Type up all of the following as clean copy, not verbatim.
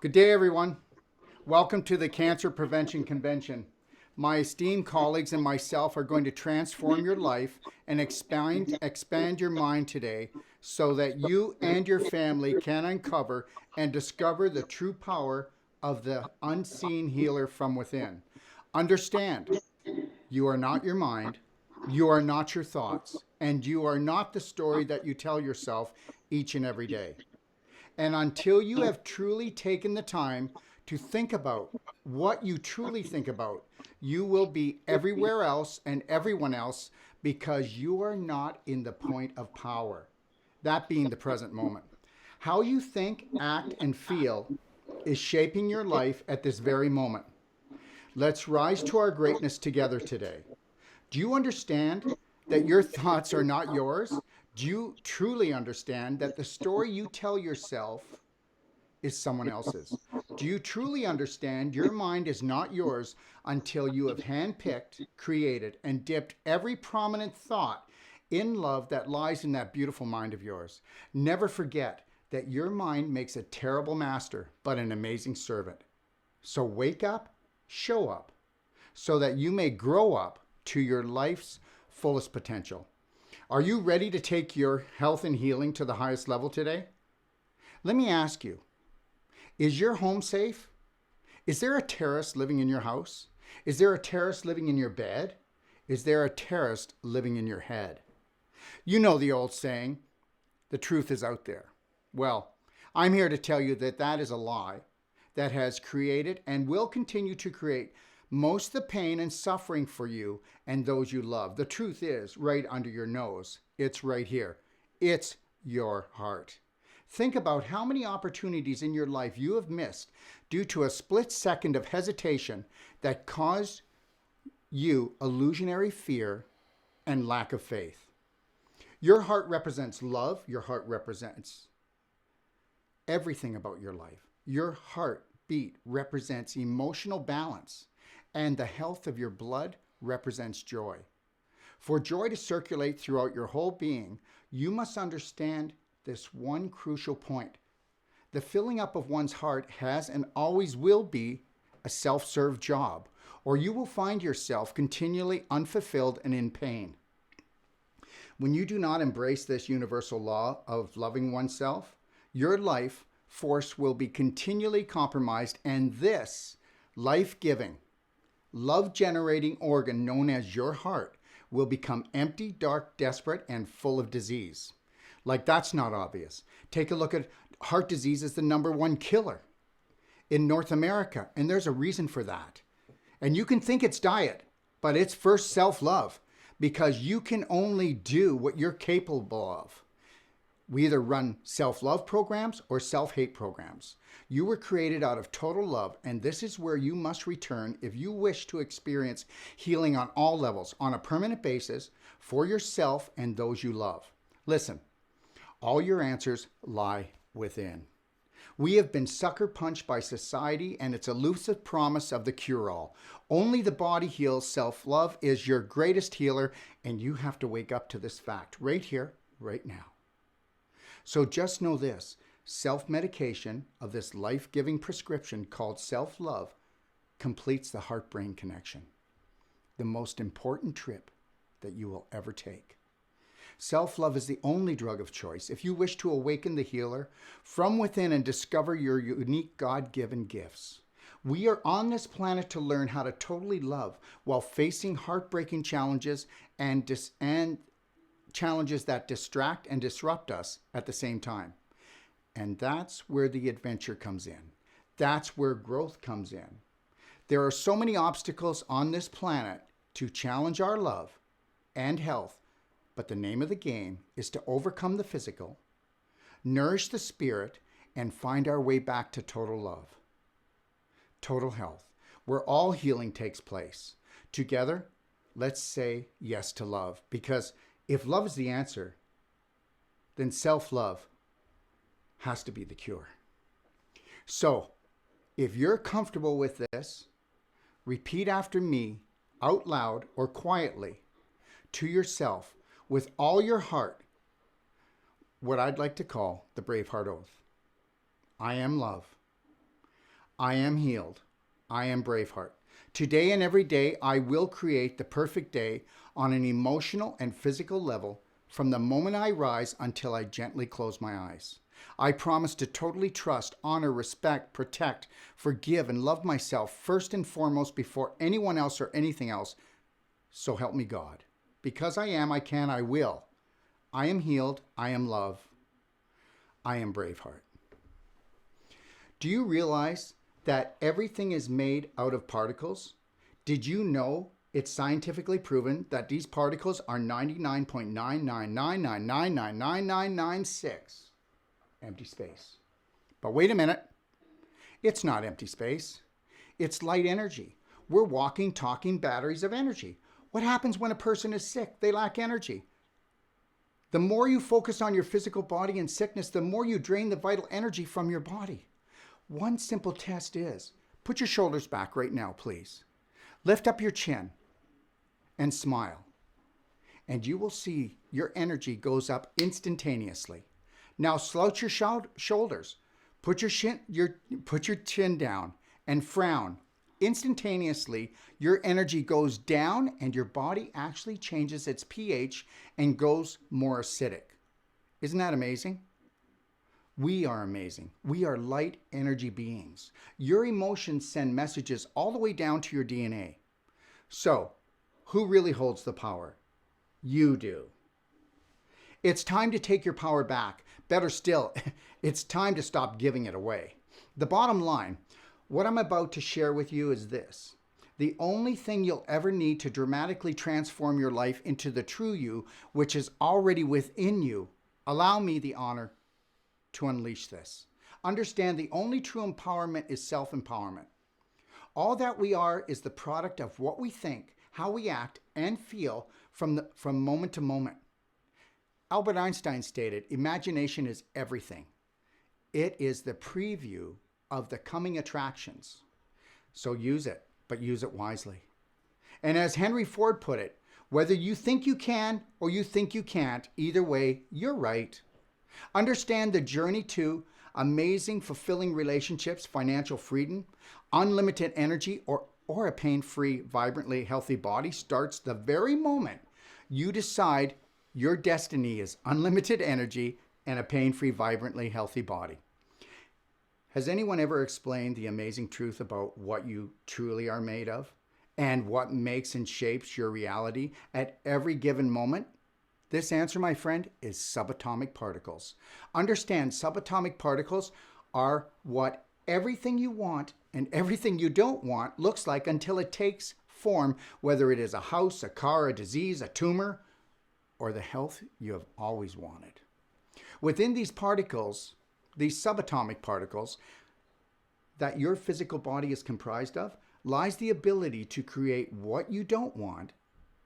Good day, everyone. Welcome to the Cancer Prevention Convention. My esteemed colleagues and myself are going to transform your life and expand your mind today so that you and your family can uncover and discover the true power of the unseen healer from within. Understand, you are not your mind, you are not your thoughts, and you are not the story that you tell yourself each and every day. And until you have truly taken the time to think about what you truly think about, you will be everywhere else and everyone else because you are not in the point of power, that being the present moment. How you think, act, and feel is shaping your life at this very moment. Let's rise to our greatness together today. Do you understand that your thoughts are not yours? Do you truly understand that the story you tell yourself is someone else's? Do you truly understand your mind is not yours until you have handpicked, created, and dipped every prominent thought in love that lies in that beautiful mind of yours? Never forget that your mind makes a terrible master, but an amazing servant. So wake up, show up, so that you may grow up to your life's fullest potential. Are you ready to take your health and healing to the highest level today? Let me ask you, is your home safe? Is there a terrorist living in your house? Is there a terrorist living in your bed? Is there a terrorist living in your head? You know the old saying, the truth is out there. Well, I'm here to tell you that that is a lie that has created and will continue to create most of the pain and suffering for you and those you love. The truth is right under your nose. It's right here. It's your heart. Think about how many opportunities in your life you have missed due to a split second of hesitation that caused you illusionary fear and lack of faith. Your heart represents love. Your heart represents everything about your life. Your heartbeat represents emotional balance, and the health of your blood represents joy. For joy to circulate throughout your whole being, you must understand this one crucial point. The filling up of one's heart has and always will be a self-serve job, or you will find yourself continually unfulfilled and in pain. When you do not embrace this universal law of loving oneself, your life force will be continually compromised, and this life-giving, love-generating organ known as your heart will become empty, dark, desperate, and full of disease. Like that's not obvious. Take a look at heart disease as the #1 killer in North America, and there's a reason for that. And you can think it's diet, but it's first self-love, because you can only do what you're capable of. We either run self-love programs or self-hate programs. You were created out of total love, and this is where you must return if you wish to experience healing on all levels, on a permanent basis, for yourself and those you love. Listen, all your answers lie within. We have been sucker punched by society and its elusive promise of the cure-all. Only the body heals. Self-love is your greatest healer, and you have to wake up to this fact right here, right now. So just know this, self-medication of this life-giving prescription called self-love completes the heart-brain connection, the most important trip that you will ever take. Self-love is the only drug of choice if you wish to awaken the healer from within and discover your unique God-given gifts. We are on this planet to learn how to totally love while facing heartbreaking challenges and challenges that distract and disrupt us at the same time. And that's where the adventure comes in. That's where growth comes in. There are so many obstacles on this planet to challenge our love and health, but the name of the game is to overcome the physical, nourish the spirit, and find our way back to total love, total health, where all healing takes place. Together, let's say yes to love, because if love is the answer, then self-love has to be the cure. So, if you're comfortable with this, repeat after me out loud or quietly to yourself with all your heart what I'd like to call the Braveheart Oath. I am love. I am healed. I am Braveheart. Today and every day, I will create the perfect day on an emotional and physical level from the moment I rise until I gently close my eyes. I promise to totally trust, honor, respect, protect, forgive, and love myself first and foremost before anyone else or anything else. So help me God. Because I am, I can, I will. I am healed. I am love. I am Braveheart. Do you realize that everything is made out of particles? Did you know it's scientifically proven that these particles are 99.999999996 empty space? But wait a minute. It's not empty space. It's light energy. We're walking, talking batteries of energy. What happens when a person is sick? They lack energy. The more you focus on your physical body and sickness, the more you drain the vital energy from your body. One simple test is, put your shoulders back right now, please. Lift up your chin and smile. And you will see your energy goes up instantaneously. Now slouch your shoulders. Put your chin down and frown. Instantaneously, your energy goes down and your body actually changes its pH and goes more acidic. Isn't that amazing? We are amazing. We are light energy beings. Your emotions send messages all the way down to your DNA. So, who really holds the power? You do. It's time to take your power back. Better still, it's time to stop giving it away. The bottom line, what I'm about to share with you is this. The only thing you'll ever need to dramatically transform your life into the true you, which is already within you. Allow me the honor to unleash this. Understand the only true empowerment is self-empowerment. All that we are is the product of what we think, how we act, and feel from moment to moment. Albert Einstein stated, imagination is everything. It is the preview of the coming attractions. So use it, but use it wisely. And as Henry Ford put it, whether you think you can or you think you can't, either way, you're right. Understand the journey to amazing, fulfilling relationships, financial freedom, unlimited energy, or a pain-free, vibrantly healthy body starts the very moment you decide your destiny is unlimited energy and a pain-free, vibrantly healthy body. Has anyone ever explained the amazing truth about what you truly are made of and what makes and shapes your reality at every given moment? This answer, my friend, is subatomic particles. Understand, subatomic particles are what everything you want and everything you don't want looks like until it takes form, whether it is a house, a car, a disease, a tumor, or the health you have always wanted. Within these particles, these subatomic particles that your physical body is comprised of, lies the ability to create what you don't want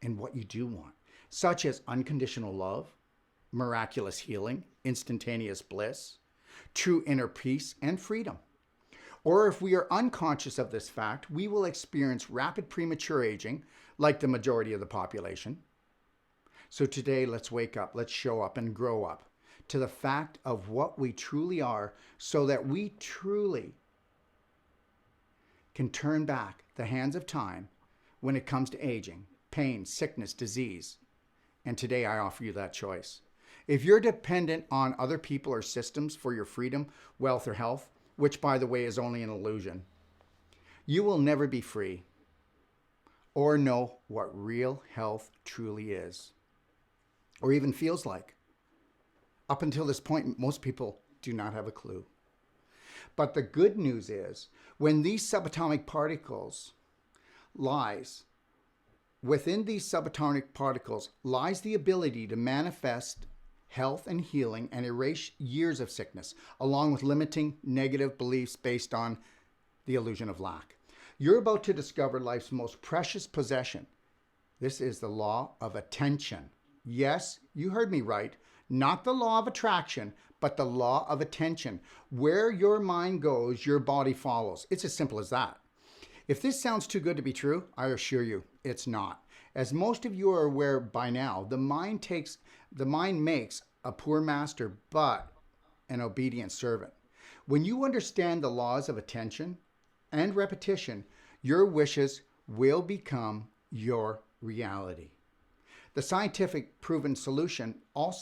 and what you do want, such as unconditional love, miraculous healing, instantaneous bliss, true inner peace, and freedom. Or if we are unconscious of this fact, we will experience rapid premature aging, like the majority of the population. So today, let's wake up, let's show up and grow up to the fact of what we truly are so that we truly can turn back the hands of time when it comes to aging, pain, sickness, disease. And today I offer you that choice. If you're dependent on other people or systems for your freedom, wealth, or health, which by the way is only an illusion, you will never be free or know what real health truly is or even feels like. Up until this point, most people do not have a clue. But the good news is, when these subatomic particles lies, within these subatomic particles lies the ability to manifest health and healing and erase years of sickness, along with limiting negative beliefs based on the illusion of lack. You're about to discover life's most precious possession. This is the law of attention. Yes, you heard me right. Not the law of attraction, but the law of attention. Where your mind goes, your body follows. It's as simple as that. If this sounds too good to be true, I assure you, it's not. As most of you are aware by now, the mind makes a poor master, but an obedient servant. When you understand the laws of attention, and repetition, your wishes will become your reality. This scientific proven solution also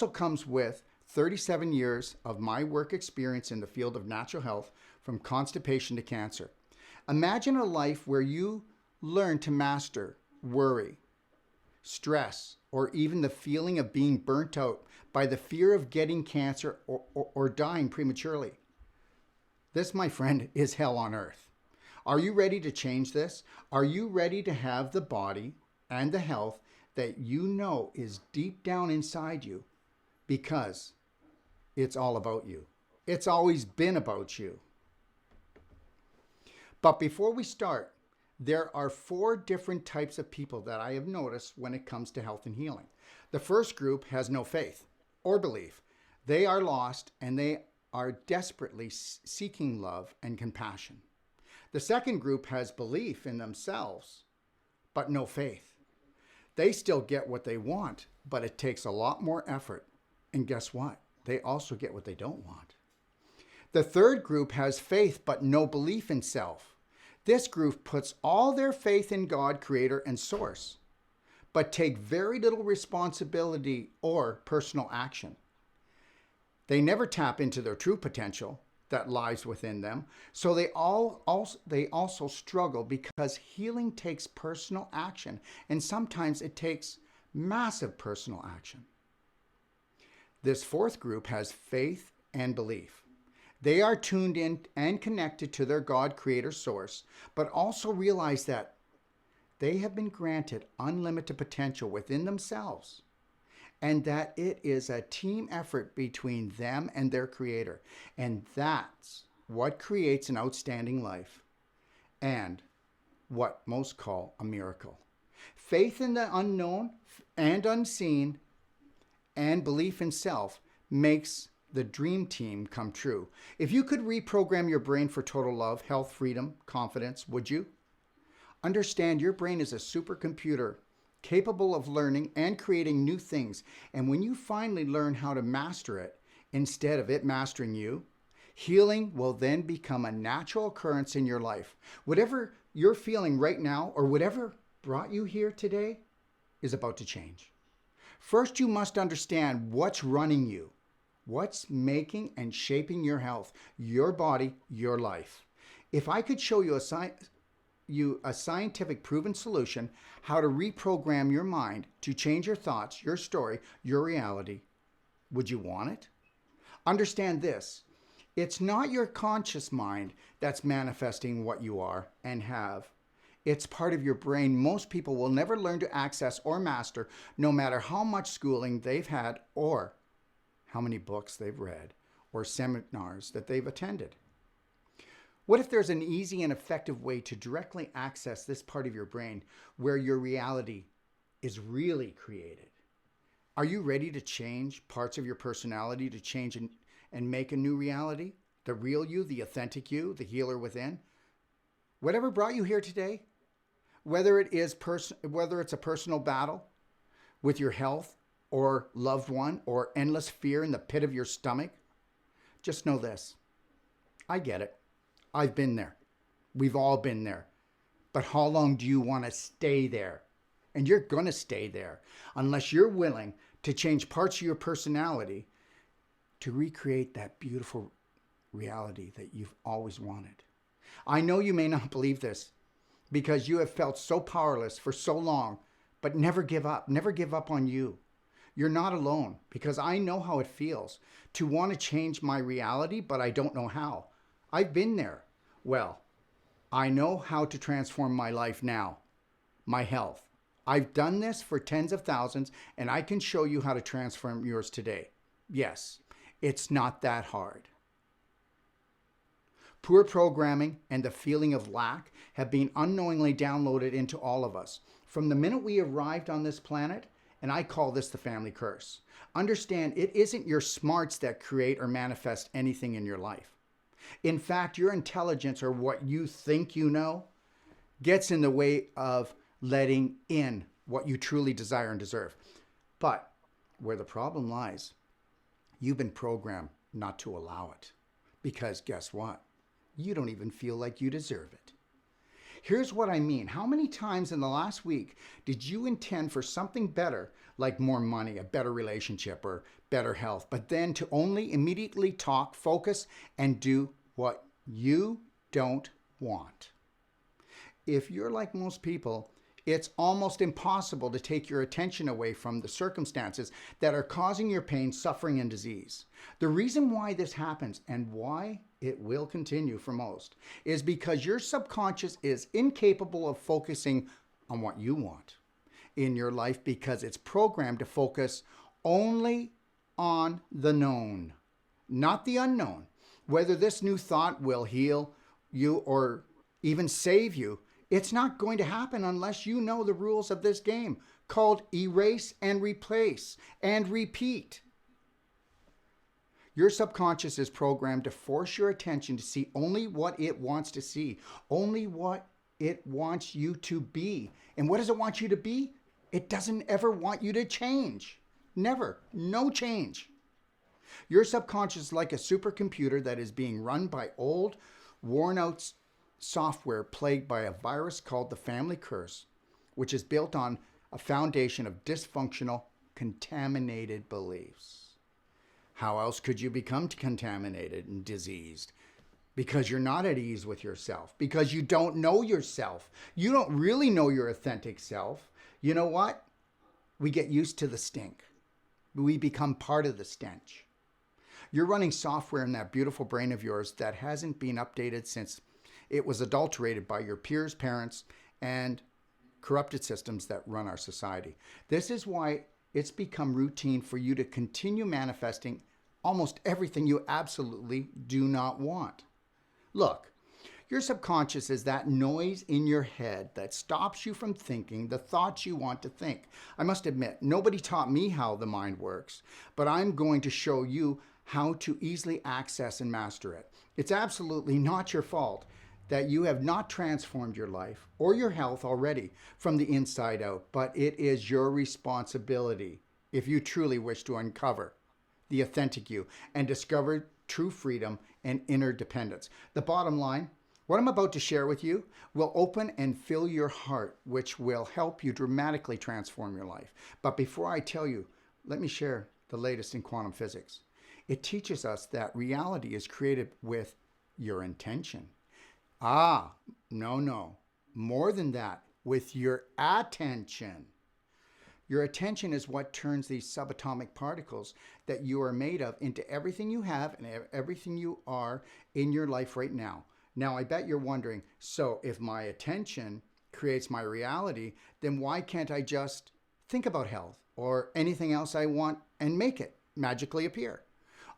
comes with 37 years of my work experience in the field of natural health, from constipation to cancer. Imagine a life where you learn to master worry, stress, or even the feeling of being burnt out by the fear of getting cancer or dying prematurely. This, my friend, is hell on earth. Are you ready to change this? Are you ready to have the body and the health that you know is deep down inside you? Because it's all about you. It's always been about you. But before we start, there are 4 different types of people that I have noticed when it comes to health and healing. The first group has no faith or belief. They are lost and they are desperately seeking love and compassion. The second group has belief in themselves, but no faith. They still get what they want, but it takes a lot more effort. And guess what? They also get what they don't want. The third group has faith, but no belief in self. This group puts all their faith in God, Creator, and Source, but take very little responsibility or personal action. They never tap into their true potential that lies within them, so they also struggle because healing takes personal action, and sometimes it takes massive personal action. This fourth group has faith and belief. They are tuned in and connected to their God, Creator, Source, but also realize that they have been granted unlimited potential within themselves, and that it is a team effort between them and their Creator. And that's what creates an outstanding life and what most call a miracle. Faith in the unknown and unseen and belief in self makes the dream team come true. If you could reprogram your brain for total love, health, freedom, confidence, would you? Understand your brain is a supercomputer capable of learning and creating new things. And when you finally learn how to master it, instead of it mastering you, healing will then become a natural occurrence in your life. Whatever you're feeling right now or whatever brought you here today is about to change. First, you must understand what's running you, what's making and shaping your health, your body, your life. If I could show you a scientific proven solution how to reprogram your mind to change your thoughts, your story, your reality, would you want it? Understand this. It's not your conscious mind that's manifesting what you are and have. It's part of your brain most people will never learn to access or master, no matter how much schooling they've had or how many books they've read or seminars that they've attended. What if there's an easy and effective way to directly access this part of your brain where your reality is really created? Are you ready to change parts of your personality to change and make a new reality? The real you, the authentic you, the healer within? Whatever brought you here today, whether it's a personal battle with your health or loved one or endless fear in the pit of your stomach, just know this. I get it. I've been there. We've all been there. But how long do you want to stay there? And you're going to stay there unless you're willing to change parts of your personality to recreate that beautiful reality that you've always wanted. I know you may not believe this because you have felt so powerless for so long, but never give up. Never give up on you. You're not alone because I know how it feels to want to change my reality, but I don't know how. I've been there. Well, I know how to transform my life now, my health. I've done this for tens of thousands, and I can show you how to transform yours today. Yes, it's not that hard. Poor programming and the feeling of lack have been unknowingly downloaded into all of us. From the minute we arrived on this planet, and I call this the family curse. Understand, it isn't your smarts that create or manifest anything in your life. In fact, your intelligence or what you think you know gets in the way of letting in what you truly desire and deserve. But where the problem lies, you've been programmed not to allow it. Because guess what? you don't even feel like you deserve it. Here's what I mean. How many times in the last week did you intend for something better, like more money, a better relationship, or better health, but then to only immediately talk, focus, and do what you don't want? If you're like most people, it's almost impossible to take your attention away from the circumstances that are causing your pain, suffering, and disease. The reason why this happens and why it will continue for most is because your subconscious is incapable of focusing on what you want in your life because it's programmed to focus only on the known, not the unknown. Whether this new thought will heal you or even save you, it's not going to happen unless you know the rules of this game called erase and replace and repeat. Your subconscious is programmed to force your attention to see only what it wants to see, only what it wants you to be. And what does it want you to be? It doesn't ever want you to change. Never. No change. Your subconscious is like a supercomputer that is being run by old, worn-out software plagued by a virus called the family curse, which is built on a foundation of dysfunctional, contaminated beliefs. How else could you become contaminated and diseased? Because you're not at ease with yourself, because you don't know yourself. You don't really know your authentic self. You know what? We get used to the stink. We become part of the stench. You're running software in that beautiful brain of yours that hasn't been updated since it was adulterated by your peers, parents, and corrupted systems that run our society. This is why it's become routine for you to continue manifesting almost everything you absolutely do not want. Look, your subconscious is that noise in your head that stops you from thinking the thoughts you want to think. I must admit, nobody taught me how the mind works, but I'm going to show you how to easily access and master it. It's absolutely not your fault that you have not transformed your life or your health already from the inside out, but it is your responsibility if you truly wish to uncover the authentic you and discover true freedom and inner dependence. The bottom line, what I'm about to share with you will open and fill your heart, which will help you dramatically transform your life. But before I tell you, let me share the latest in quantum physics. It teaches us that reality is created with your intention. No. More than that, with your attention. Your attention is what turns these subatomic particles that you are made of into everything you have and everything you are in your life right now. Now, I bet you're wondering, so if my attention creates my reality, then why can't I just think about health or anything else I want and make it magically appear?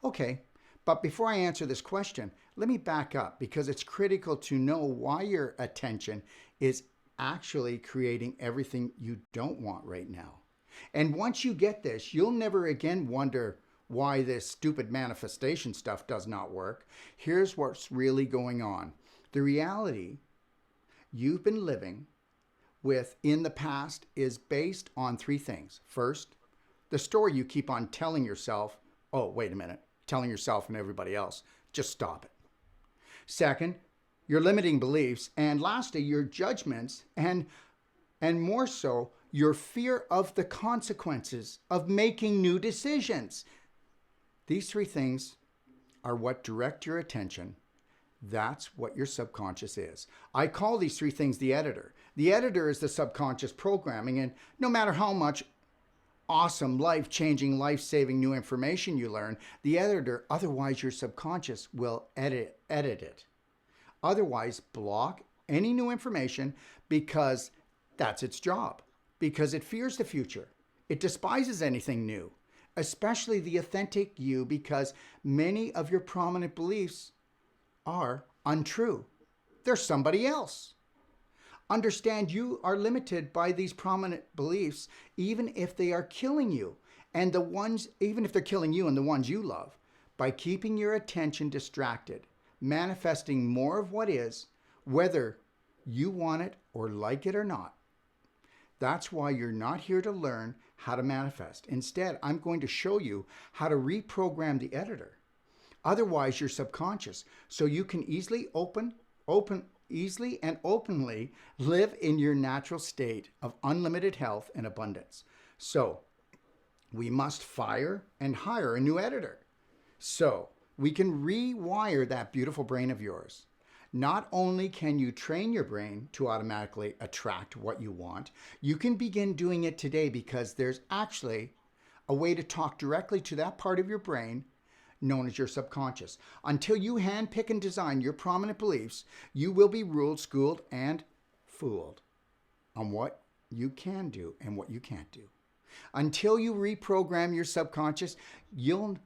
Okay, but before I answer this question, let me back up because it's critical to know why your attention is actually creating everything you don't want right now. And once you get this, you'll never again wonder why this stupid manifestation stuff does not work. Here's what's really going on. The reality you've been living with in the past is based on three things. First, the story you keep on telling yourself, oh, wait a minute, telling yourself and everybody else, just stop it. Second, your limiting beliefs. And lastly, your judgments and more so, your fear of the consequences of making new decisions. These three things are what direct your attention. That's what your subconscious is. I call these three things the editor. The editor is the subconscious programming, and no matter how much awesome, life-changing, life-saving new information you learn, the editor, otherwise your subconscious, will edit it. Otherwise, block any new information because that's its job. Because it fears the future. It despises anything new, especially the authentic you, because many of your prominent beliefs are untrue. They're somebody else. Understand you are limited by these prominent beliefs, even if they are killing you, and the ones, even if they're killing you and the ones you love, by keeping your attention distracted, manifesting more of what is, whether you want it or like it or not. That's why you're not here to learn how to manifest. Instead, I'm going to show you how to reprogram the editor. Otherwise, you're subconscious. So you can easily easily and openly live in your natural state of unlimited health and abundance. So we must fire and hire a new editor so we can rewire that beautiful brain of yours. Not only can you train your brain to automatically attract what you want, you can begin doing it today, because there's actually a way to talk directly to that part of your brain known as your subconscious. Until you handpick and design your prominent beliefs, you will be ruled, schooled, and fooled on what you can do and what you can't do. Until you reprogram your subconscious, you'll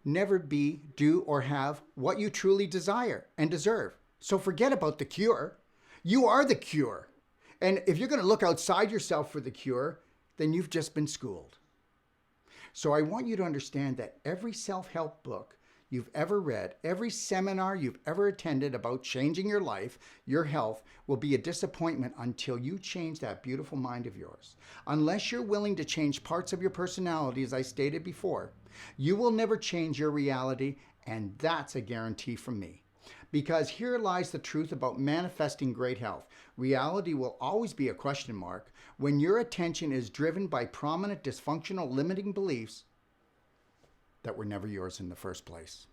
never be, do, or have what you truly desire and deserve. So forget about the cure. You are the cure. And if you're going to look outside yourself for the cure, then you've just been schooled. So I want you to understand that every self-help book you've ever read, every seminar you've ever attended about changing your life, your health, will be a disappointment until you change that beautiful mind of yours. Unless you're willing to change parts of your personality, as I stated before, you will never change your reality, and that's a guarantee from me. Because here lies the truth about manifesting great health. Reality will always be a question mark when your attention is driven by prominent dysfunctional limiting beliefs that were never yours in the first place.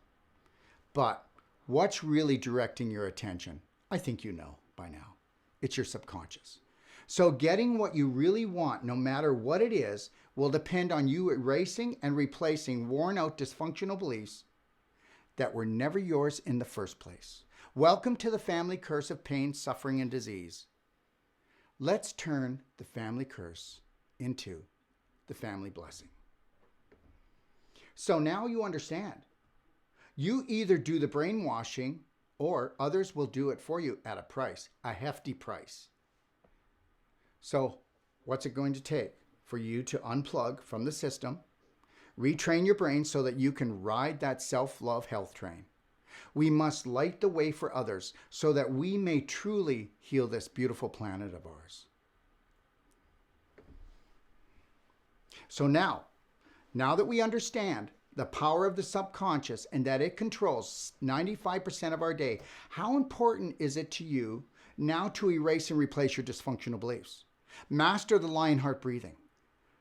But what's really directing your attention? I think you know by now. It's your subconscious. So getting what you really want, no matter what it is, will depend on you erasing and replacing worn out dysfunctional beliefs that were never yours in the first place. Welcome to the family curse of pain, suffering, and disease. Let's turn the family curse into the family blessing. So now you understand. You either do the brainwashing or others will do it for you at a price, a hefty price. So what's it going to take for you to unplug from the system, retrain your brain so that you can ride that self-love health train? We must light the way for others so that we may truly heal this beautiful planet of ours. So now that we understand the power of the subconscious and that it controls 95% of our day, how important is it to you now to erase and replace your dysfunctional beliefs? Master the lion heart breathing,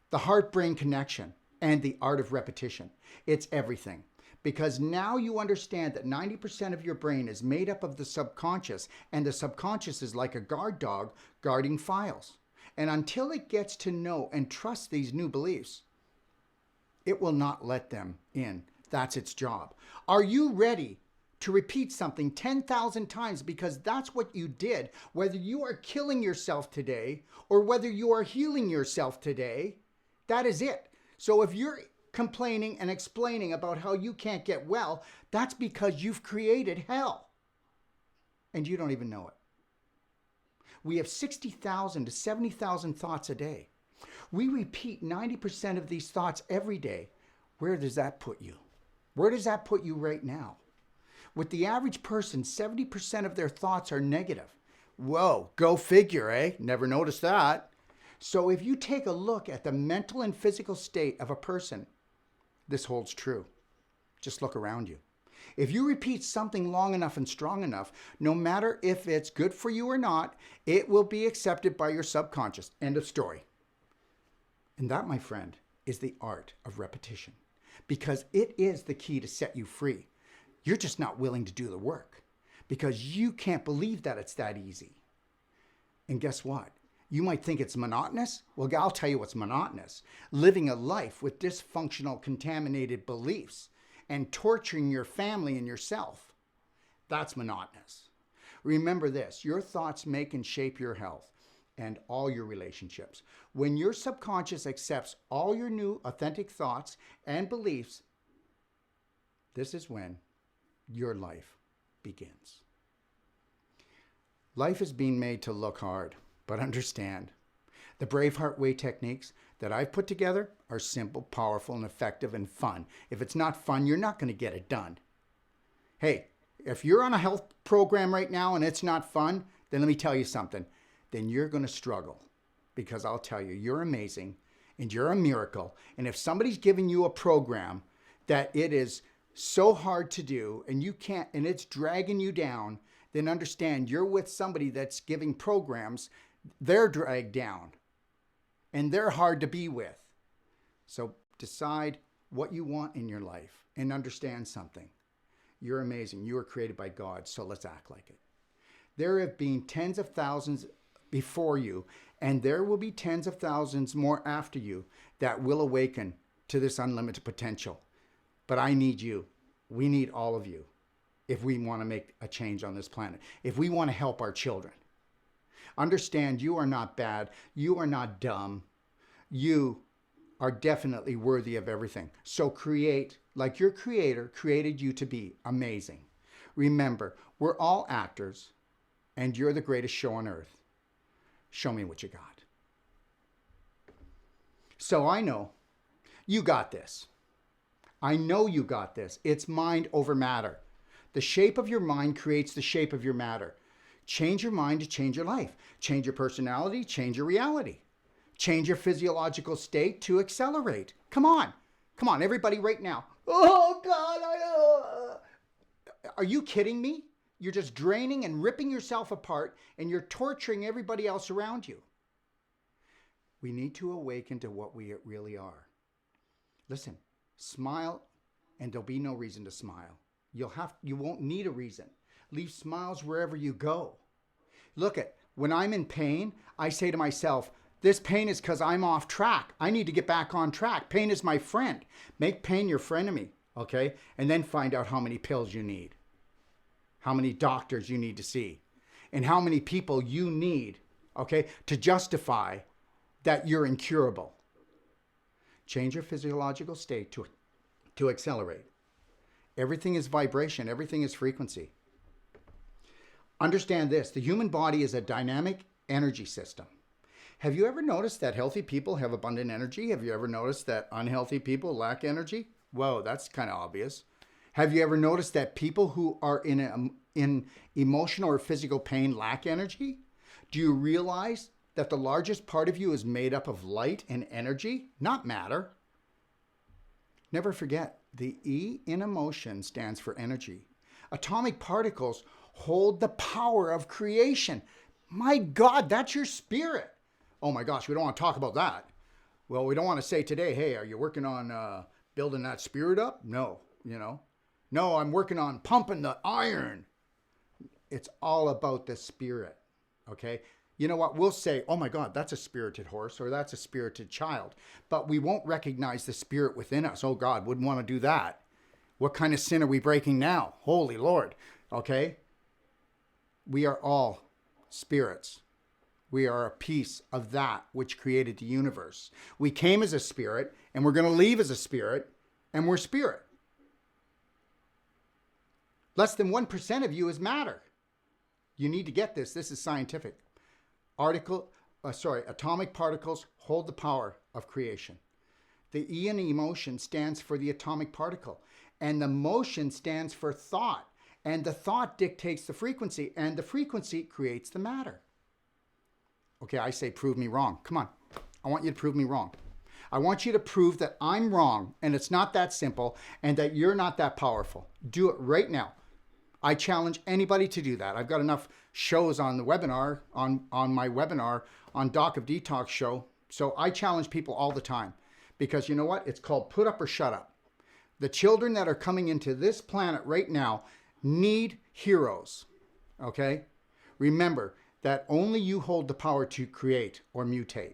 the heart-brain connection, and the art of repetition. It's everything. Because now you understand that 90% of your brain is made up of the subconscious, and the subconscious is like a guard dog guarding files. And until it gets to know and trust these new beliefs, it will not let them in. That's its job. Are you ready to repeat something 10,000 times? Because that's what you did. Whether you are killing yourself today or whether you are healing yourself today, that is it. So if you're complaining and explaining about how you can't get well, that's because you've created hell. And you don't even know it. We have 60,000 to 70,000 thoughts a day. We repeat 90% of these thoughts every day. Where does that put you? Where does that put you right now? With the average person, 70% of their thoughts are negative. Whoa, go figure, eh? Never noticed that. So if you take a look at the mental and physical state of a person, this holds true. Just look around you. If you repeat something long enough and strong enough, no matter if it's good for you or not, it will be accepted by your subconscious. End of story. And that, my friend, is the art of repetition, because it is the key to set you free. You're just not willing to do the work because you can't believe that it's that easy. And guess what? You might think it's monotonous. Well, I'll tell you what's monotonous. Living a life with dysfunctional, contaminated beliefs and torturing your family and yourself. That's monotonous. Remember this, your thoughts make and shape your health and all your relationships. When your subconscious accepts all your new authentic thoughts and beliefs, this is when your life begins. Life is being made to look hard, but understand, the Braveheart Way techniques that I've put together are simple, powerful, and effective and fun. If it's not fun, you're not going to get it done. Hey, if you're on a health program right now and it's not fun, then let me tell you something. Then you're going to struggle, because I'll tell you, you're amazing and you're a miracle. And if somebody's giving you a program that it is so hard to do and you can't, and it's dragging you down, then understand you're with somebody that's giving programs, they're dragged down and they're hard to be with. So decide what you want in your life and understand something. You're amazing. You were created by God, so let's act like it. There have been tens of thousands before you, and there will be tens of thousands more after you that will awaken to this unlimited potential. But I need you. We need all of you if we want to make a change on this planet, if we want to help our children. Understand you are not bad. You are not dumb. You are definitely worthy of everything. So create like your creator created you to be, amazing. Remember, we're all actors and you're the greatest show on earth. Show me what you got. So I know you got this. I know you got this. It's mind over matter. The shape of your mind creates the shape of your matter. Change your mind to change your life. Change your personality, change your reality. Change your physiological state to accelerate. Come on. Come on, everybody right now. Oh, God. Are you kidding me? You're just draining and ripping yourself apart, and you're torturing everybody else around you. We need to awaken to what we really are. Listen, smile, and there'll be no reason to smile. You won't need a reason. Leave smiles wherever you go. Look when I'm in pain, I say to myself, this pain is because I'm off track. I need to get back on track. Pain is my friend. Make pain your frenemy, okay? And then find out how many pills you need, how many doctors you need to see, and how many people you need, okay, to justify that you're incurable. Change your physiological state to accelerate. Everything is vibration. Everything is frequency. Understand this. The human body is a dynamic energy system. Have you ever noticed that healthy people have abundant energy? Have you ever noticed that unhealthy people lack energy? Whoa, that's kind of obvious. Have you ever noticed that people who are in emotional or physical pain lack energy? Do you realize that the largest part of you is made up of light and energy, not matter? Never forget, the E in emotion stands for energy. Atomic particles hold the power of creation. My God, that's your spirit. Oh my gosh, we don't want to talk about that. Well, we don't want to say today, hey, are you working on building that spirit up? No, No, I'm working on pumping the iron. It's all about the spirit, okay? You know what? We'll say, oh my God, that's a spirited horse or that's a spirited child. But we won't recognize the spirit within us. Oh God, wouldn't want to do that. What kind of sin are we breaking now? Holy Lord, okay? We are all spirits. We are a piece of that which created the universe. We came as a spirit, and we're going to leave as a spirit, and we're spirit. Less than 1% of you is matter. You need to get this. This is scientific. Atomic particles hold the power of creation. The E in emotion stands for the atomic particle, and the motion stands for thought. And the thought dictates the frequency, and the frequency creates the matter. Okay, I say prove me wrong. Come on. I want you to prove me wrong. I want you to prove that I'm wrong and it's not that simple and that you're not that powerful. Do it right now. I challenge anybody to do that. I've got enough shows on the webinar, on my webinar, on Doc of Detox show. So I challenge people all the time because you know what? It's called put up or shut up. The children that are coming into this planet right now need heroes. Okay? Remember, that only you hold the power to create or mutate.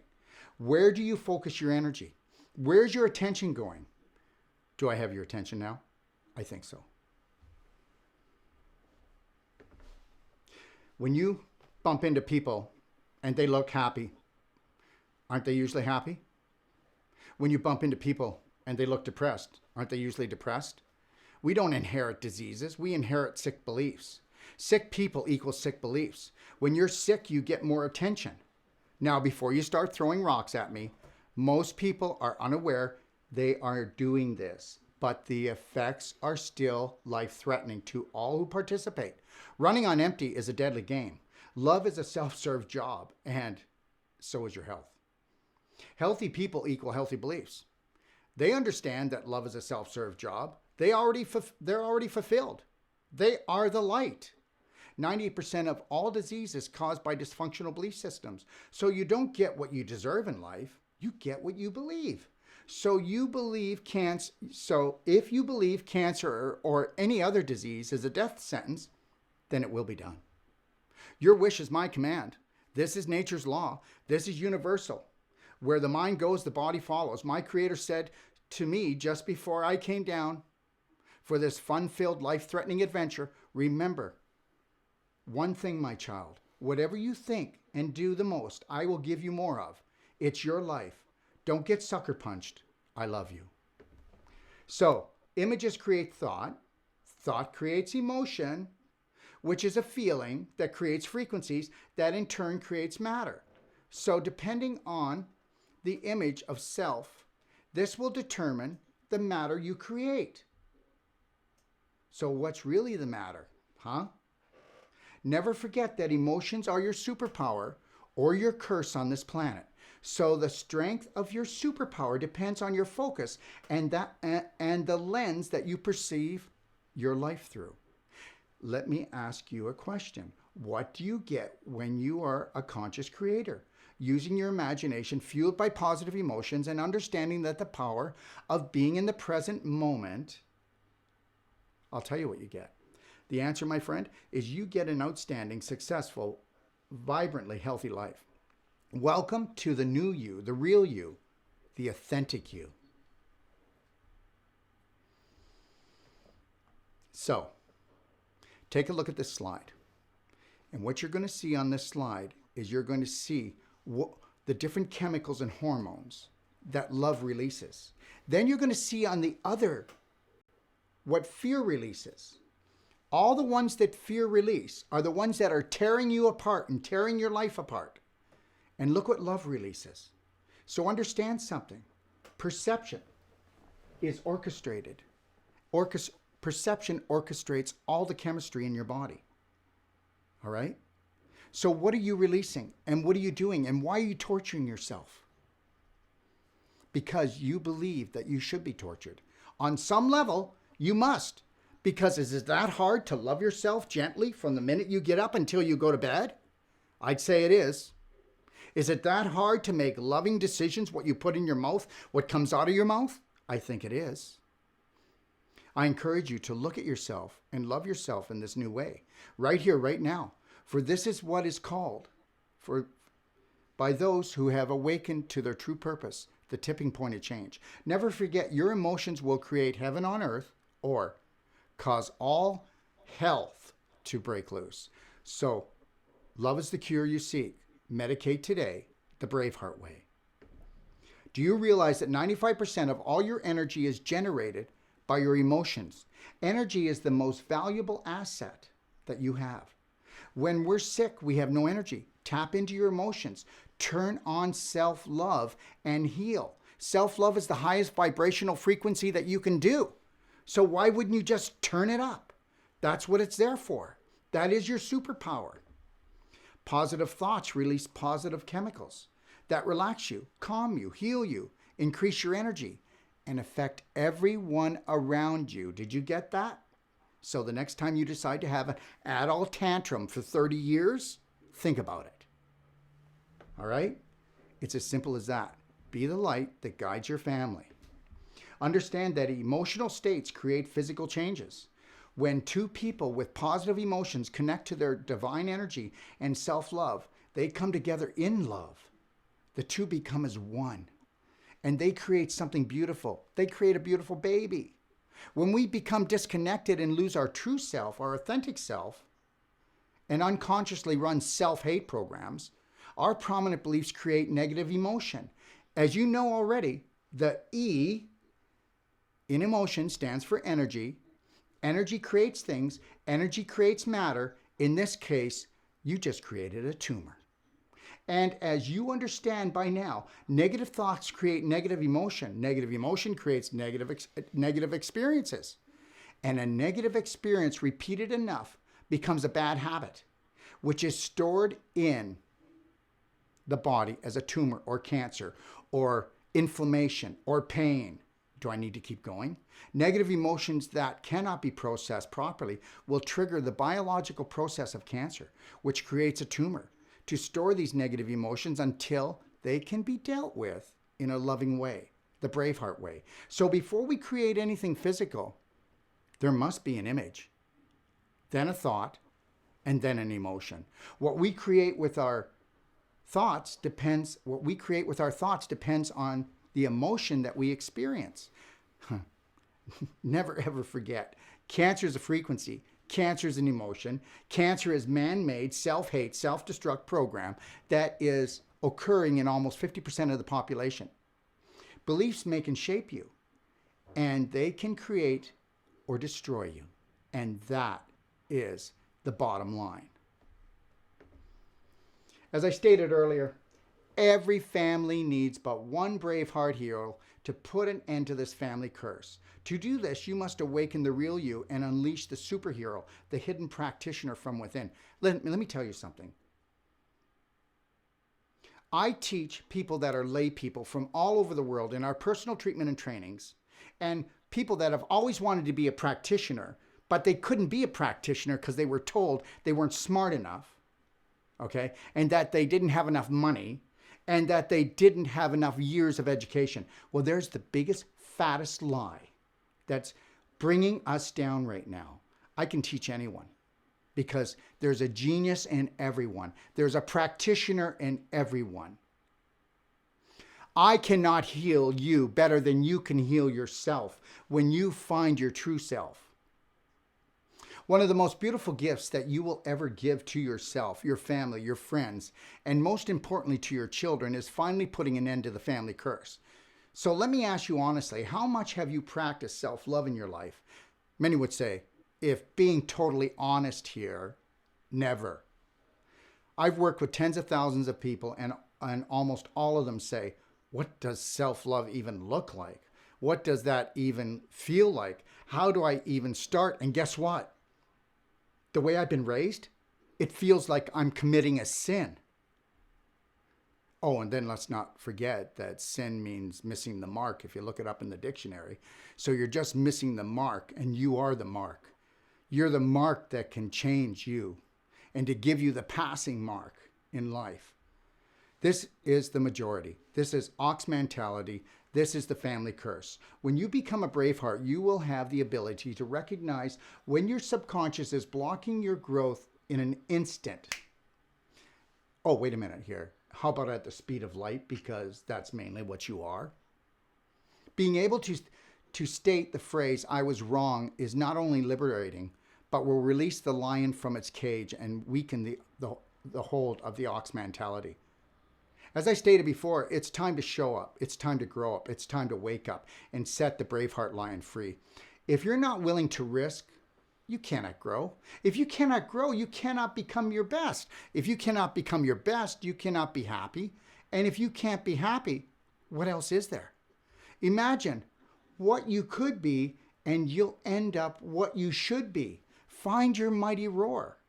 Where do you focus your energy? Where's your attention going? Do I have your attention now? I think so. When you bump into people and they look happy, aren't they usually happy? When you bump into people and they look depressed, aren't they usually depressed? We don't inherit diseases. We inherit sick beliefs. Sick people equal sick beliefs. When you're sick, you get more attention. Now, before you start throwing rocks at me, most people are unaware they are doing this, but the effects are still life-threatening to all who participate. Running on empty is a deadly game. Love is a self-serve job, and so is your health. Healthy people equal healthy beliefs. They understand that love is a self-serve job. they're already fulfilled. They are the light. 90% of all diseases caused by dysfunctional belief systems. So you don't get what you deserve in life, you get what you believe. So if you believe cancer or any other disease is a death sentence, then it will be done. Your wish is my command. This is nature's law. This is universal. Where the mind goes, the body follows. My Creator said to me just before I came down for this fun-filled, life-threatening adventure, remember one thing, my child. Whatever you think and do the most, I will give you more of. It's your life. Don't get sucker punched. I love you. So, images create thought. Thought creates emotion, which is a feeling that creates frequencies that in turn creates matter. So, depending on the image of self, this will determine the matter you create. So, what's really the matter, huh? Never forget that emotions are your superpower or your curse on this planet. So the strength of your superpower depends on your focus and the lens that you perceive your life through. Let me ask you a question. What do you get when you are a conscious creator? Using your imagination fueled by positive emotions and understanding that the power of being in the present moment, I'll tell you what you get. The answer, my friend, is you get an outstanding, successful, vibrantly healthy life. Welcome to the new you, the real you, the authentic you. So, take a look at this slide. And what you're going to see on this slide is you're going to see the different chemicals and hormones that love releases. Then you're going to see on the other what fear releases. All the ones that fear release are the ones that are tearing you apart and tearing your life apart. And look what love releases. So understand something. Perception is orchestrated. Perception orchestrates all the chemistry in your body. All right? So what are you releasing? And what are you doing? And why are you torturing yourself? Because you believe that you should be tortured. On some level, you must. Because is it that hard to love yourself gently from the minute you get up until you go to bed? I'd say it is. Is it that hard to make loving decisions, what you put in your mouth, what comes out of your mouth? I think it is. I encourage you to look at yourself and love yourself in this new way, right here, right now. For this is what is called, by those who have awakened to their true purpose, the tipping point of change. Never forget, your emotions will create heaven on earth or cause all health to break loose. So, love is the cure you seek. Medicate today, the Braveheart way. Do you realize that 95% of all your energy is generated by your emotions? Energy is the most valuable asset that you have. When we're sick, we have no energy. Tap into your emotions. Turn on self-love and heal. Self-love is the highest vibrational frequency that you can do. So why wouldn't you just turn it up? That's what it's there for. That is your superpower. Positive thoughts release positive chemicals that relax you, calm you, heal you, increase your energy, and affect everyone around you. Did you get that? So the next time you decide to have an adult tantrum for 30 years, think about it. All right? It's as simple as that. Be the light that guides your family. Understand that emotional states create physical changes. When two people with positive emotions connect to their divine energy and self-love, they come together in love. The two become as one. And they create something beautiful. They create a beautiful baby. When we become disconnected and lose our true self, our authentic self, and unconsciously run self-hate programs, our prominent beliefs create negative emotion. As you know already, the E in emotion stands for energy. Energy creates things. Energy creates matter. In this case, you just created a tumor. And as you understand by now, negative thoughts create negative emotion. Negative emotion creates negative experiences. And a negative experience repeated enough becomes a bad habit, which is stored in the body as a tumor or cancer or inflammation or pain. Do I need to keep going? Negative emotions that cannot be processed properly will trigger the biological process of cancer, which creates a tumor, to store these negative emotions until they can be dealt with in a loving way, the Braveheart way. So before we create anything physical, there must be an image, then a thought, and then an emotion. What we create with our thoughts depends on the emotion that we experience. Never ever forget. Cancer is a frequency. Cancer is an emotion. Cancer is man-made, self-hate, self-destruct program that is occurring in almost 50% of the population. Beliefs make and shape you, and they can create or destroy you. And that is the bottom line. As I stated earlier, every family needs but one Braveheart hero to put an end to this family curse. To do this, you must awaken the real you and unleash the superhero, the hidden practitioner from within. Let me tell you something. I teach people that are lay people from all over the world in our personal treatment and trainings, and people that have always wanted to be a practitioner, but they couldn't be a practitioner because they were told they weren't smart enough, okay, and that they didn't have enough money, and that they didn't have enough years of education. Well, there's the biggest, fattest lie that's bringing us down right now. I can teach anyone because there's a genius in everyone. There's a practitioner in everyone. I cannot heal you better than you can heal yourself when you find your true self. One of the most beautiful gifts that you will ever give to yourself, your family, your friends, and most importantly to your children is finally putting an end to the family curse. So let me ask you honestly, how much have you practiced self-love in your life? Many would say, if being totally honest here, never. I've worked with tens of thousands of people, and almost all of them say, what does self-love even look like? What does that even feel like? How do I even start? And guess what? The way I've been raised, it feels like I'm committing a sin. Oh, and then let's not forget that sin means missing the mark if you look it up in the dictionary. So you're just missing the mark, and you are the mark. You're the mark that can change you and to give you the passing mark in life. This is the majority. This is ox mentality. This is the family curse. When you become a Braveheart, you will have the ability to recognize when your subconscious is blocking your growth in an instant. Oh, wait a minute here. How about at the speed of light? Because that's mainly what you are. Being able to state the phrase, I was wrong, is not only liberating, but will release the lion from its cage and weaken the hold of the ox mentality. As I stated before, it's time to show up. It's time to grow up. It's time to wake up and set the Braveheart lion free. If you're not willing to risk, you cannot grow. If you cannot grow, you cannot become your best. If you cannot become your best, you cannot be happy. And if you can't be happy, what else is there? Imagine what you could be, and you'll end up what you should be. Find your mighty roar.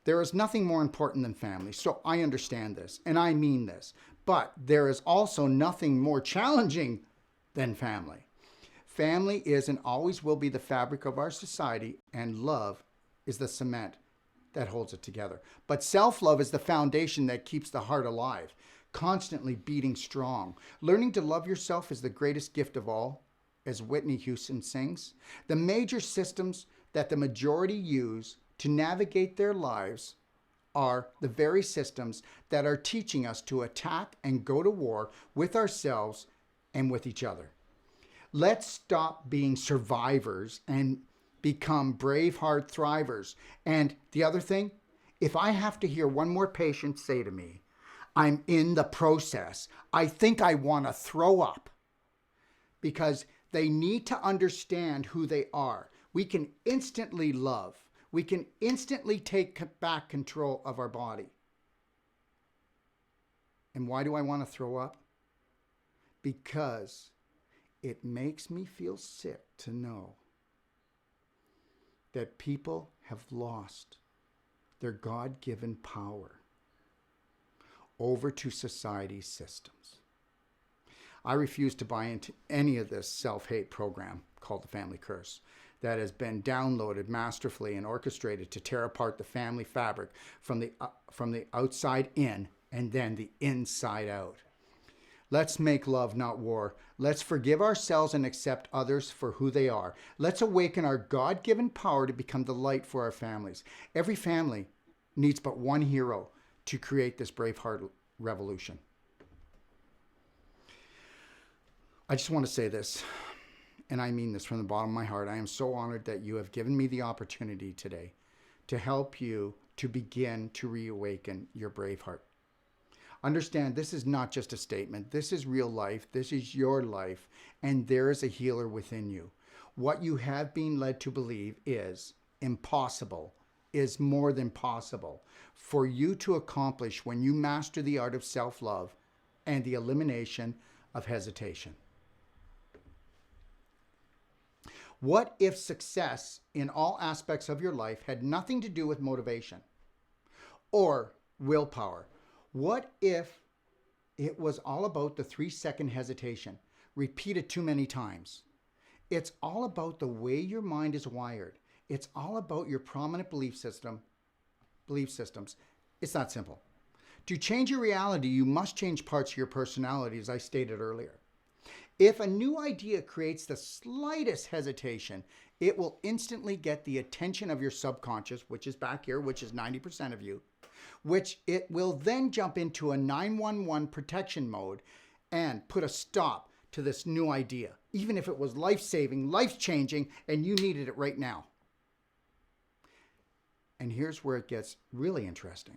There is nothing more important than family, so I understand this, and I mean this. But there is also nothing more challenging than family. Family is and always will be the fabric of our society, and love is the cement that holds it together. But self-love is the foundation that keeps the heart alive, constantly beating strong. Learning to love yourself is the greatest gift of all, as Whitney Houston sings. The major systems that the majority use to navigate their lives are the very systems that are teaching us to attack and go to war with ourselves and with each other. Let's stop being survivors and become Braveheart thrivers. And the other thing, if I have to hear one more patient say to me, I'm in the process, I think I want to throw up, because they need to understand who they are. We can instantly love. We can instantly take back control of our body. And why do I want to throw up? Because it makes me feel sick to know that people have lost their God-given power over to society's systems. I refuse to buy into any of this self-hate program called the Family Curse that has been downloaded masterfully and orchestrated to tear apart the family fabric from the outside in and then the inside out. Let's make love, not war. Let's forgive ourselves and accept others for who they are. Let's awaken our God-given power to become the light for our families. Every family needs but one hero to create this Braveheart revolution. I just want to say this, and I mean this from the bottom of my heart. I am so honored that you have given me the opportunity today to help you to begin to reawaken your Braveheart. Understand, this is not just a statement. This is real life. This is your life, and there is a healer within you. What you have been led to believe is impossible, is more than possible for you to accomplish when you master the art of self-love and the elimination of hesitation. What if success in all aspects of your life had nothing to do with motivation or willpower? What if it was all about the 3-second hesitation, repeated too many times? It's all about the way your mind is wired. It's all about your prominent belief systems. It's that simple. To change your reality, you must change parts of your personality, as I stated earlier. If a new idea creates the slightest hesitation, it will instantly get the attention of your subconscious, which is back here, which is 90% of you, which it will then jump into a 911 protection mode and put a stop to this new idea, even if it was life-saving, life-changing, and you needed it right now. And here's where it gets really interesting.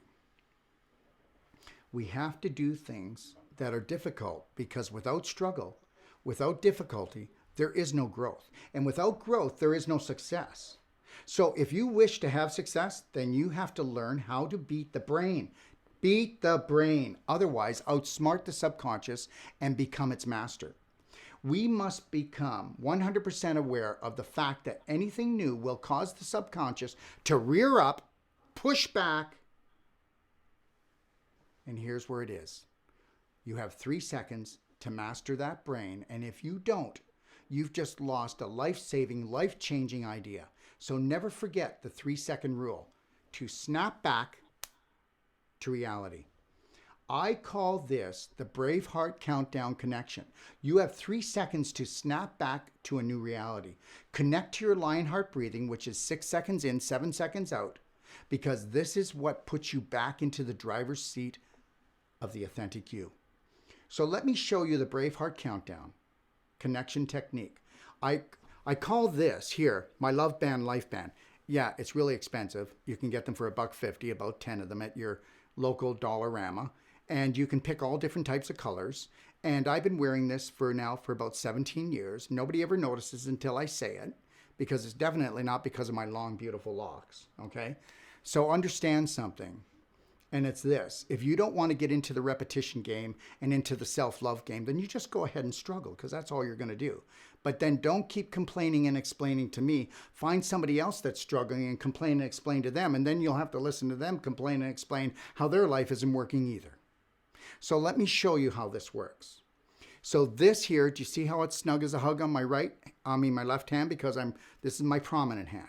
We have to do things that are difficult because without struggle, without difficulty, there is no growth. And without growth, there is no success. So if you wish to have success, then you have to learn how to beat the brain. Beat the brain. Otherwise, outsmart the subconscious and become its master. We must become 100% aware of the fact that anything new will cause the subconscious to rear up, push back. And here's where it is. You have 3 seconds to master that brain. And if you don't, you've just lost a life-saving, life-changing idea. So never forget the 3-second rule to snap back to reality. I call this the Braveheart Countdown Connection. You have 3 seconds to snap back to a new reality. Connect to your Lionheart breathing, which is 6 seconds in, 7 seconds out, because this is what puts you back into the driver's seat of the authentic you. So let me show you the Braveheart Countdown connection technique. I call this here my Love Band Life Band. Yeah, it's really expensive. You can get them for $1.50, about 10 of them at your local Dollarama. And you can pick all different types of colors. And I've been wearing this for about 17 years. Nobody ever notices until I say it, because it's definitely not because of my long, beautiful locks. Okay? So understand something. And it's this. If you don't want to get into the repetition game and into the self-love game, then you just go ahead and struggle, because that's all you're going to do. But then don't keep complaining and explaining to me. Find somebody else that's struggling and complain and explain to them. And then you'll have to listen to them complain and explain how their life isn't working either. So let me show you how this works. So this here, do you see how it's snug as a hug on my my left hand? Because this is my prominent hand.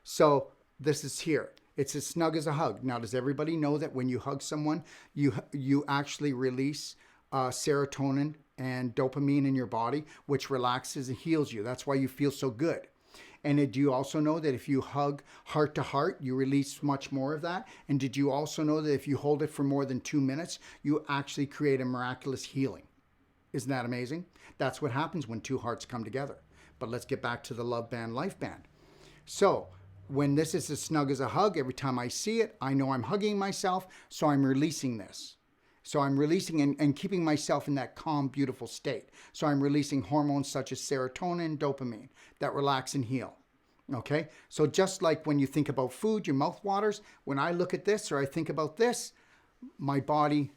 So this is here. It's as snug as a hug. Now, does everybody know that when you hug someone, you actually release serotonin and dopamine in your body, which relaxes and heals you? That's why you feel so good. And do you also know that if you hug heart to heart, you release much more of that? And did you also know that if you hold it for more than 2 minutes, you actually create a miraculous healing? Isn't that amazing? That's what happens when two hearts come together. But let's get back to the Love Band Life Band. So when this is as snug as a hug, every time I see it, I know I'm hugging myself, so I'm releasing this. So I'm releasing and keeping myself in that calm, beautiful state. So I'm releasing hormones such as serotonin and dopamine that relax and heal. Okay? So just like when you think about food, your mouth waters, when I look at this or I think about this, my body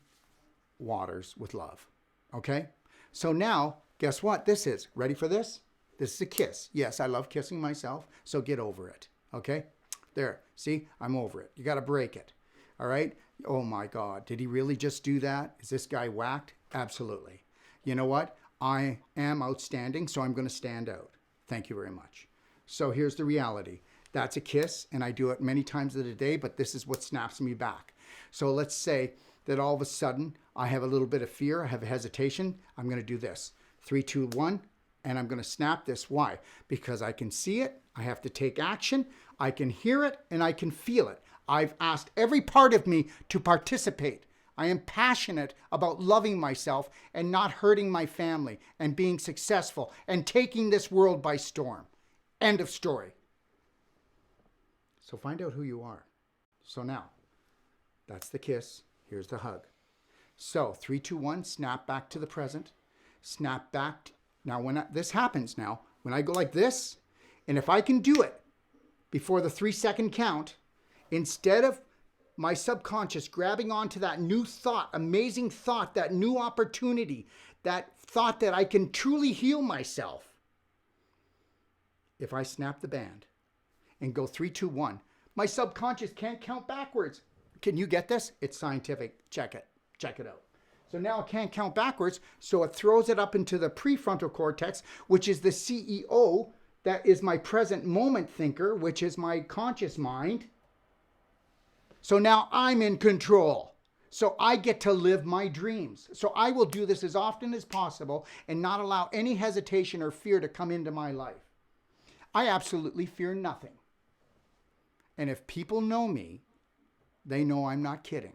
waters with love. Okay? So now, guess what this is? Ready for this? This is a kiss. Yes, I love kissing myself, so get over it. Okay? There. See? I'm over it. You got to break it. All right? Oh my God. Did he really just do that? Is this guy whacked? Absolutely. You know what? I am outstanding, so I'm going to stand out. Thank you very much. So here's the reality. That's a kiss, and I do it many times of the day, but this is what snaps me back. So let's say that all of a sudden I have a little bit of fear, I have hesitation. I'm going to do this. 3, 2, 1, and I'm going to snap this. Why? Because I can see it, I have to take action, I can hear it, and I can feel it. I've asked every part of me to participate. I am passionate about loving myself and not hurting my family and being successful and taking this world by storm. End of story. So find out who you are. So now, that's the kiss. Here's the hug. So 3, 2, 1, snap back to the present. Snap back. Now when this happens now, when I go like this, and if I can do it before the 3-second count, instead of my subconscious grabbing onto that new thought, amazing thought, that new opportunity, that thought that I can truly heal myself, if I snap the band and go 3, 2, 1, my subconscious can't count backwards. Can you get this? It's scientific. Check it. Check it out. So now it can't count backwards, so it throws it up into the prefrontal cortex, which is the CEO, that is my present moment thinker, which is my conscious mind. So now I'm in control. So I get to live my dreams. So I will do this as often as possible and not allow any hesitation or fear to come into my life. I absolutely fear nothing. And if people know me, they know I'm not kidding.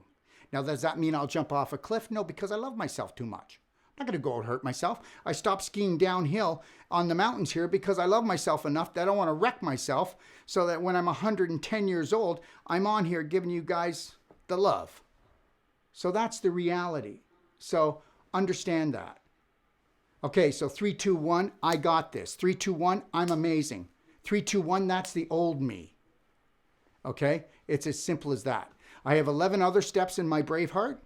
Now, does that mean I'll jump off a cliff? No, because I love myself too much. I'm not going to go and hurt myself. I stopped skiing downhill on the mountains here because I love myself enough that I don't want to wreck myself, so that when I'm 110 years old, I'm on here giving you guys the love. So that's the reality. So understand that. Okay, so 3, 2, 1, I got this. 3, 2, 1, I'm amazing. 3, 2, 1, that's the old me. Okay, it's as simple as that. I have 11 other steps in my Braveheart,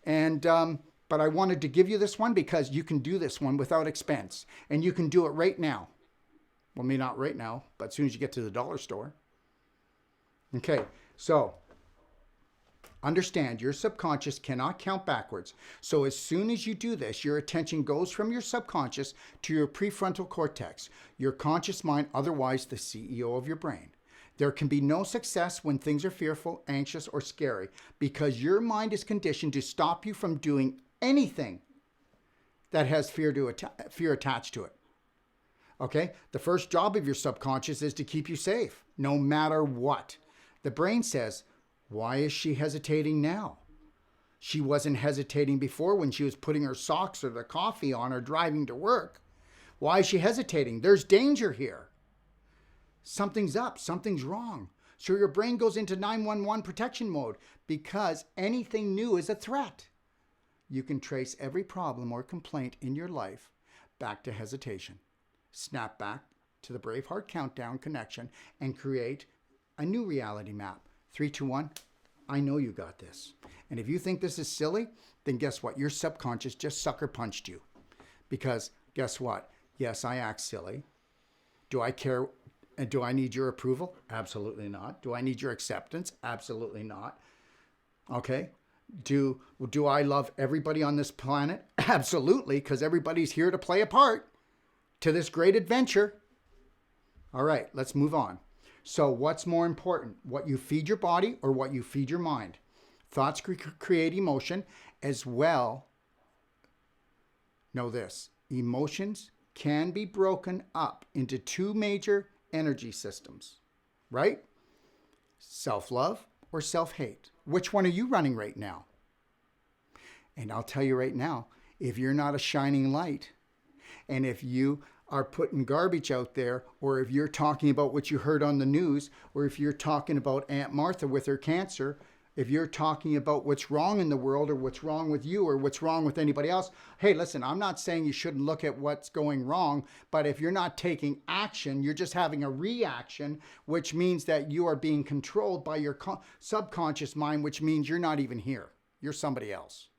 and but I wanted to give you this one because you can do this one without expense, and you can do it right now. Well, maybe not right now, but as soon as you get to the dollar store. Okay, so understand your subconscious cannot count backwards. So as soon as you do this, your attention goes from your subconscious to your prefrontal cortex, your conscious mind, otherwise the CEO of your brain. There can be no success when things are fearful, anxious, or scary, because your mind is conditioned to stop you from doing anything that has fear attached to it. Okay? The first job of your subconscious is to keep you safe, no matter what. The brain says, why is she hesitating now? She wasn't hesitating before when she was putting her socks or the coffee on or driving to work. Why is she hesitating? There's danger here. Something's up, something's wrong. So your brain goes into 911 protection mode because anything new is a threat. You can trace every problem or complaint in your life back to hesitation. Snap back to the Braveheart countdown connection and create a new reality map. 3, 2, 1, I know you got this. And if you think this is silly, then guess what? Your subconscious just sucker punched you. Because guess what? Yes, I act silly. Do I care? And do I need your approval? Absolutely not. Do I need your acceptance? Absolutely not. Okay. Do I love everybody on this planet? Absolutely, because everybody's here to play a part to this great adventure. All right, let's move on. So what's more important? What you feed your body or what you feed your mind? Thoughts create emotion as well. Know this. Emotions can be broken up into 2 major energy systems, right? Self-love or self-hate. Which one are you running right now? And I'll tell you right now, if you're not a shining light, and if you are putting garbage out there, or if you're talking about what you heard on the news, or if you're talking about Aunt Martha with her cancer, if you're talking about what's wrong in the world or what's wrong with you or what's wrong with anybody else, hey, listen, I'm not saying you shouldn't look at what's going wrong, but if you're not taking action, you're just having a reaction, which means that you are being controlled by your subconscious mind, which means you're not even here. You're somebody else,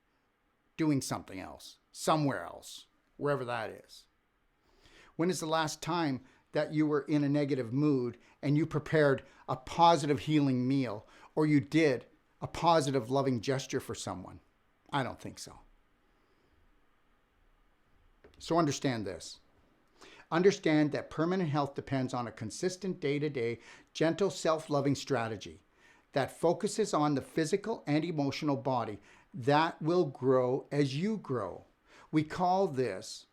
doing something else, somewhere else, wherever that is. When is the last time that you were in a negative mood and you prepared a positive healing meal, or you did a positive loving gesture for someone? I don't think so. So understand this. Understand that permanent health depends on a consistent day-to-day, gentle, self-loving strategy that focuses on the physical and emotional body that will grow as you grow. We call this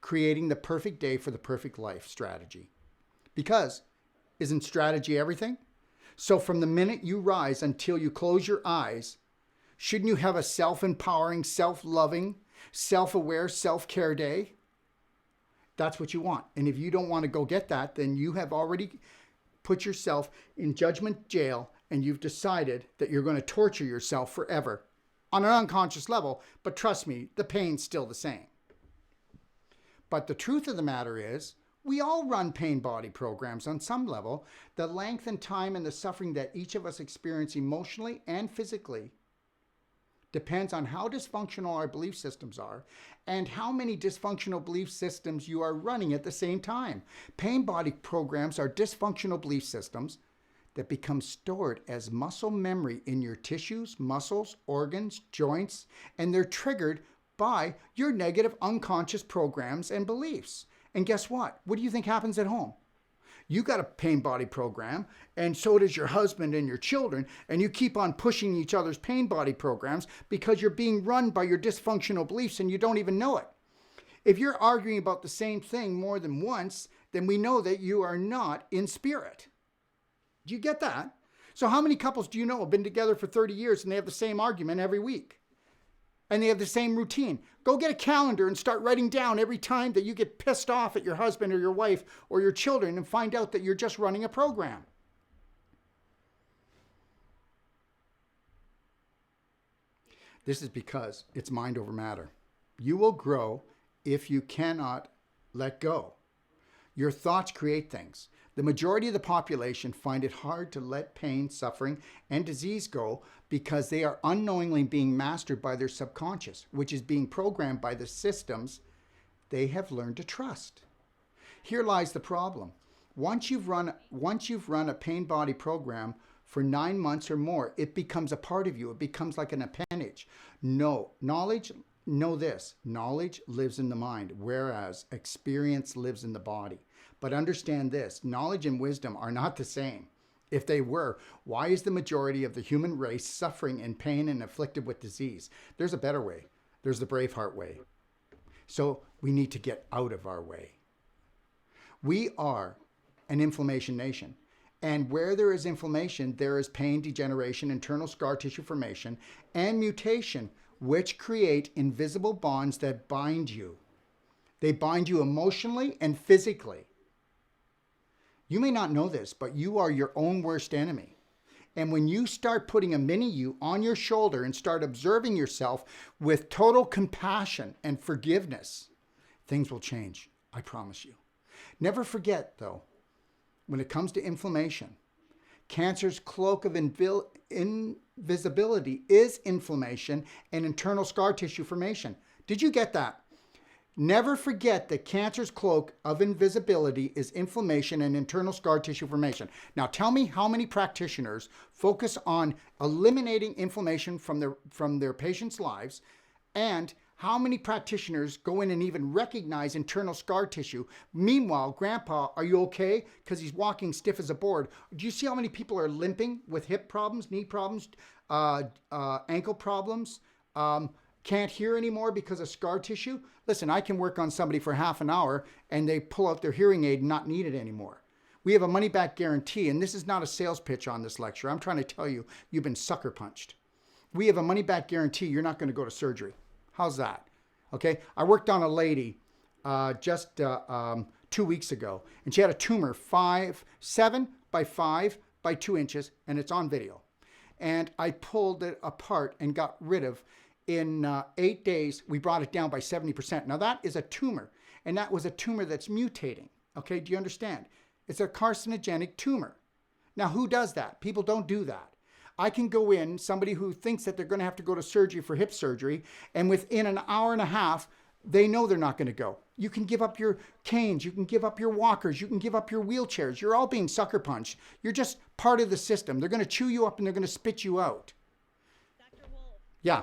creating the perfect day for the perfect life strategy. Because isn't strategy everything? So from the minute you rise until you close your eyes, shouldn't you have a self-empowering, self-loving, self-aware, self-care day? That's what you want. And if you don't want to go get that, then you have already put yourself in judgment jail and you've decided that you're going to torture yourself forever on an unconscious level. But trust me, the pain's still the same. But the truth of the matter is, we all run pain body programs on some level. The length and time and the suffering that each of us experience emotionally and physically depends on how dysfunctional our belief systems are and how many dysfunctional belief systems you are running at the same time. Pain body programs are dysfunctional belief systems that become stored as muscle memory in your tissues, muscles, organs, joints, and they're triggered by your negative unconscious programs and beliefs. And guess what? What do you think happens at home? You got a pain body program, and so does your husband and your children, and you keep on pushing each other's pain body programs because you're being run by your dysfunctional beliefs and you don't even know it. If you're arguing about the same thing more than once, then we know that you are not in spirit. Do you get that? So how many couples do you know have been together for 30 years and they have the same argument every week? And they have the same routine? Go get a calendar and start writing down every time that you get pissed off at your husband or your wife or your children and find out that you're just running a program. This is because it's mind over matter. You will grow if you cannot let go. Your thoughts create things. The majority of the population find it hard to let pain, suffering, and disease go because they are unknowingly being mastered by their subconscious, which is being programmed by the systems they have learned to trust. Here lies the problem. Once you've run a pain body program for 9 months or more, it becomes a part of you. It becomes like an appendage. Know this, knowledge lives in the mind, whereas experience lives in the body. But understand this, knowledge and wisdom are not the same. If they were, why is the majority of the human race suffering in pain and afflicted with disease? There's a better way. There's the Braveheart way. So we need to get out of our way. We are an inflammation nation. And where there is inflammation, there is pain, degeneration, internal scar tissue formation, and mutation, which create invisible bonds that bind you. They bind you emotionally and physically. You may not know this, but you are your own worst enemy. And when you start putting a mini you on your shoulder and start observing yourself with total compassion and forgiveness, things will change. I promise you. Never forget, though, when it comes to inflammation, cancer's cloak of invisibility is inflammation and internal scar tissue formation. Did you get that? Never forget that cancer's cloak of invisibility is inflammation and internal scar tissue formation. Now tell me how many practitioners focus on eliminating inflammation from their patients' lives, and how many practitioners go in and even recognize internal scar tissue. Meanwhile, Grandpa, are you okay? Because he's walking stiff as a board. Do you see how many people are limping with hip problems, knee problems, ankle problems, can't hear anymore because of scar tissue? Listen, I can work on somebody for half an hour and they pull out their hearing aid and not need it anymore. We have a money-back guarantee, and this is not a sales pitch on this lecture. I'm trying to tell you, you've been sucker punched. We have a money-back guarantee. You're not going to go to surgery. How's that? Okay. I worked on a lady just 2 weeks ago, and she had a tumor 7 by 5 by 2 inches, and it's on video. And I pulled it apart and got rid of, in 8 days, we brought it down by 70%. Now that is a tumor, and that was a tumor that's mutating. Okay. Do you understand? It's a carcinogenic tumor. Now, who does that? People don't do that. I can go in, somebody who thinks that they're going to have to go to surgery for hip surgery, and within an hour and a half, they know they're not going to go. You can give up your canes, you can give up your walkers, you can give up your wheelchairs. You're all being sucker punched. You're just part of the system. They're going to chew you up and they're going to spit you out. Dr. Wolfe. Yeah.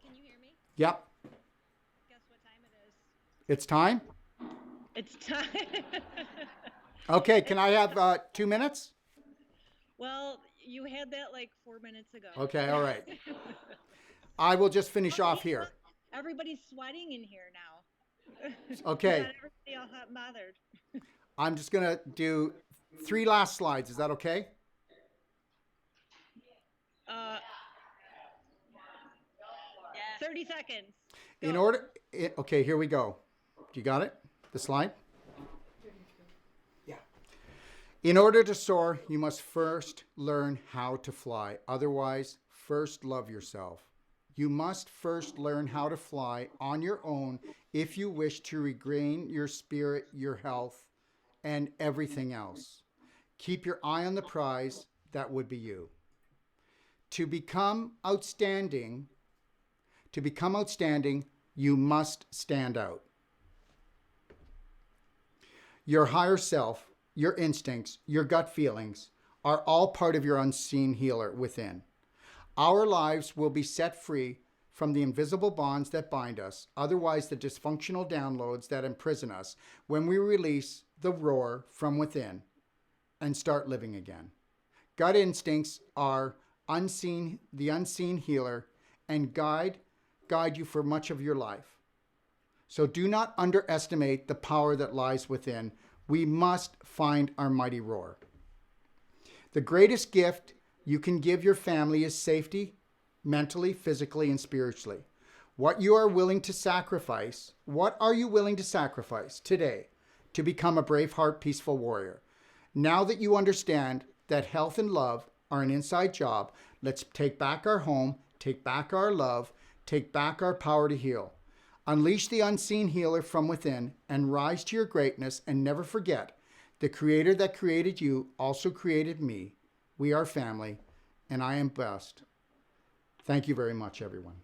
Can you hear me? Yep. Guess what time it is? It's time? It's time. Okay, can I have 2 minutes? Well, you had that like 4 minutes ago. Okay, all right. I will just finish off Hey, here. look, everybody's sweating in here now. You got Okay, everybody all hot and bothered. I'm just going to do 3 last slides. Is that okay? Uh, 30 seconds. In Go. order, okay, here we go. You got it? The slide? Yeah. In order to soar, you must first learn how to fly. Otherwise, first love yourself. You must first learn how to fly on your own if you wish to regain your spirit, your health, and everything else. Keep your eye on the prize. That would be you. To become outstanding, you must stand out. Your higher self, your instincts, your gut feelings are all part of your unseen healer within. Our lives will be set free from the invisible bonds that bind us, otherwise the dysfunctional downloads that imprison us, when we release the roar from within and start living again. Gut instincts are the unseen healer, and guide you for much of your life. So do not underestimate the power that lies within. We must find our mighty roar. The greatest gift you can give your family is safety, mentally, physically, and spiritually. What are you willing to sacrifice today to become a brave heart, peaceful warrior? Now that you understand that health and love are an inside job, let's take back our home, take back our love, take back our power to heal. Unleash the unseen healer from within and rise to your greatness, and never forget, the creator that created you also created me. We are family, and I am blessed. Thank you very much, everyone.